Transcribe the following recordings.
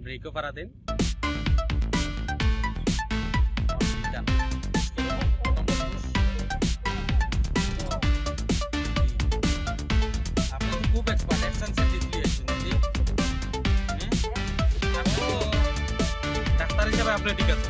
ব্রেকও পারা দেন। আপনি তো খুব এক্সপার্ট, এক্সটেনশন ডিগ্রি আছে নাকি? ডাক্তার হিসাবে আপনি ঠিক আছে।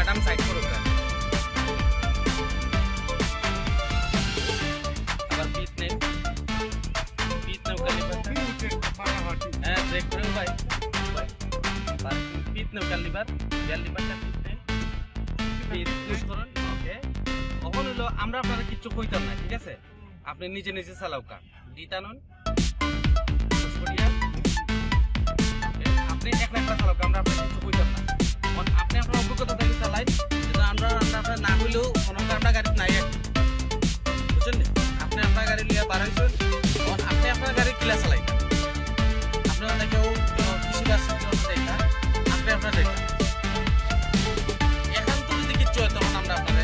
मैडम साइड पर होगा अगर पीत ने उकली बार ब्रेक करो भाई पीत ने उकली बार जल्दी बार पीत पुश করুন। ওকে এখন হলো আমরা আপনারা কিছু কইতাম না, ঠিক আছে? আপনি নিজে নিজে চালাও কা দিতানুন পুশ করিয়া আপনি এক লাখ চালাও কা আমরা আপনারা কিছু কইতাম না। আপনি আপনার অভিজ্ঞতা থেকে চালাই, যেটা আমরা আপনার না হইলেও কোনো আপনার গাড়ি নাই আর বুঝছেন না। আপনি আপনার গাড়ি লিয়া বাড়াইছেন, আপনি আপনার গাড়ি কিলা চালাই আপনার কেউ কৃষি কাজ আপনি আপনার এখন তো যদি কিচ্ছু হয় তখন আমরা আপনার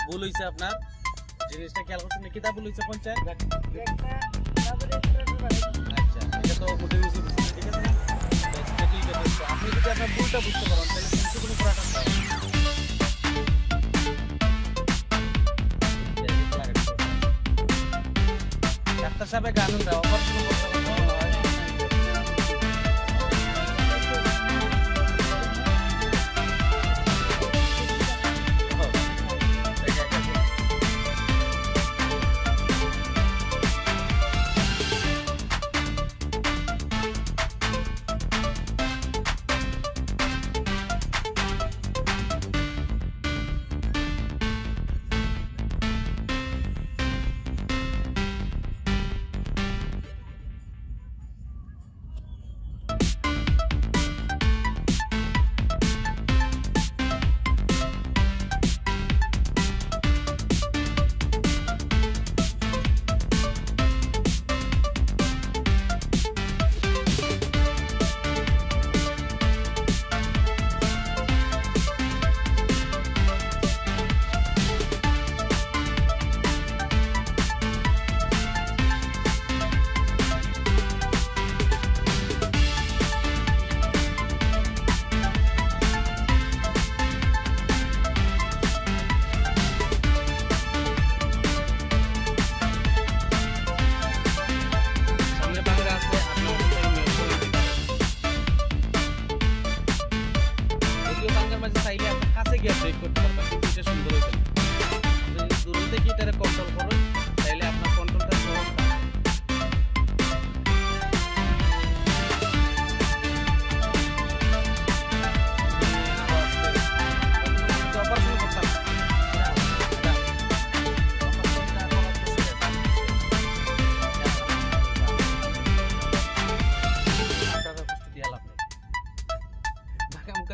ভুল হয়েছে আপনার জিনিসটা খেয়াল করছেন নাকি? তা ভুল হয়েছে পঞ্চায়েত। আচ্ছা এটা তো মোটে বুঝতে বুঝতে ঠিক আছে না? আপনি যদি আপনার ভুলটা বুঝতে পারেন তাহলে কোনো পুরাটা ডাক্তার সাহেব গান দেওয়া অপারেশন করতে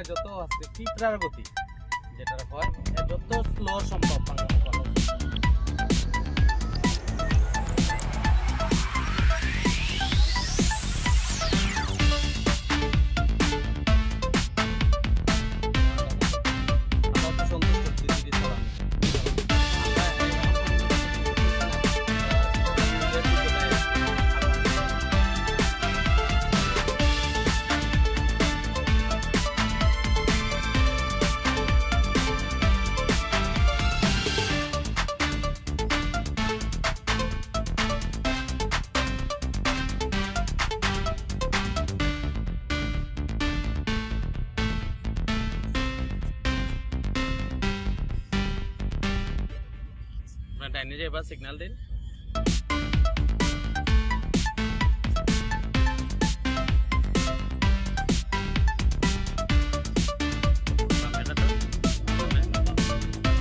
যত আছে পিঁপড়ার গতি যেটা হয় যত স্লো সম্ভব পাঙ্গানো করা উচিত। ডাইনে যে এবার সিগন্যাল দিন।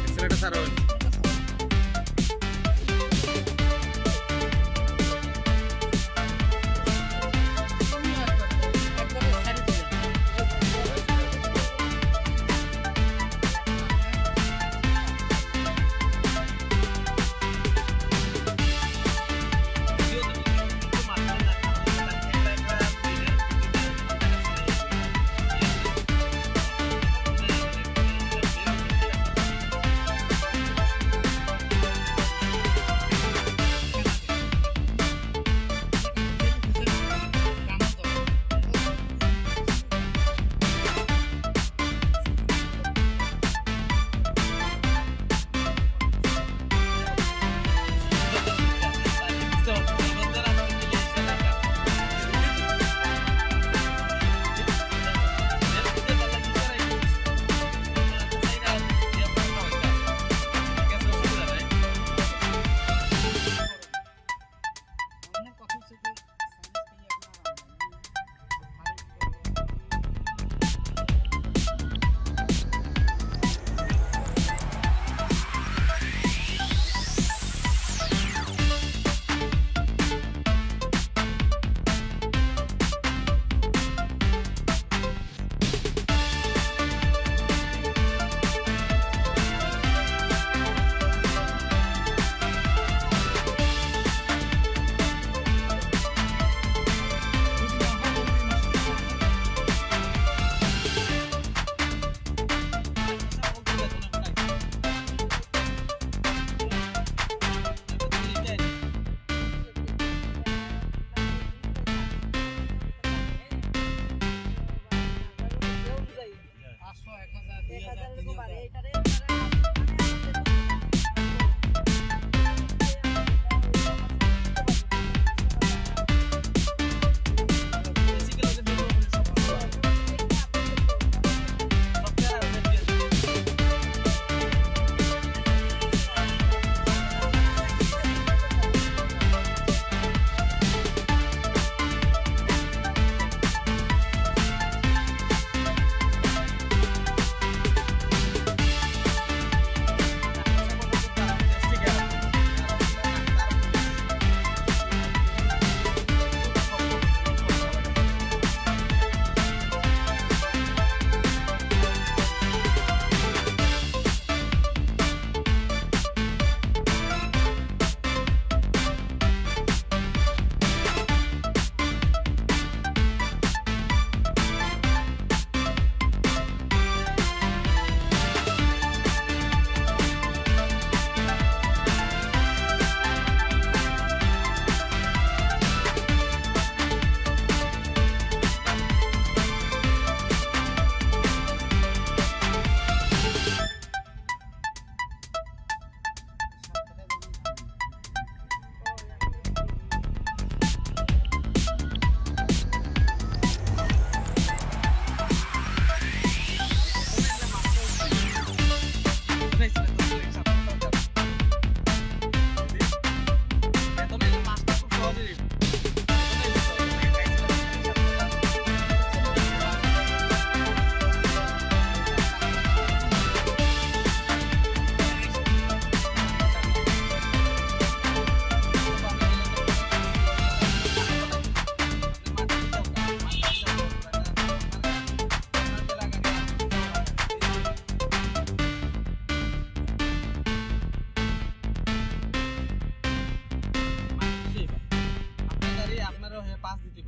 এক্সেলেটর ছাড়ুন।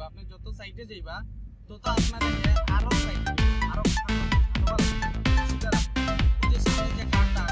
যাইবা আপনি যত সাইডে যাইবা তত আপনার আরো সাইড আরো ভালো যে সামনে যে ঘাটটা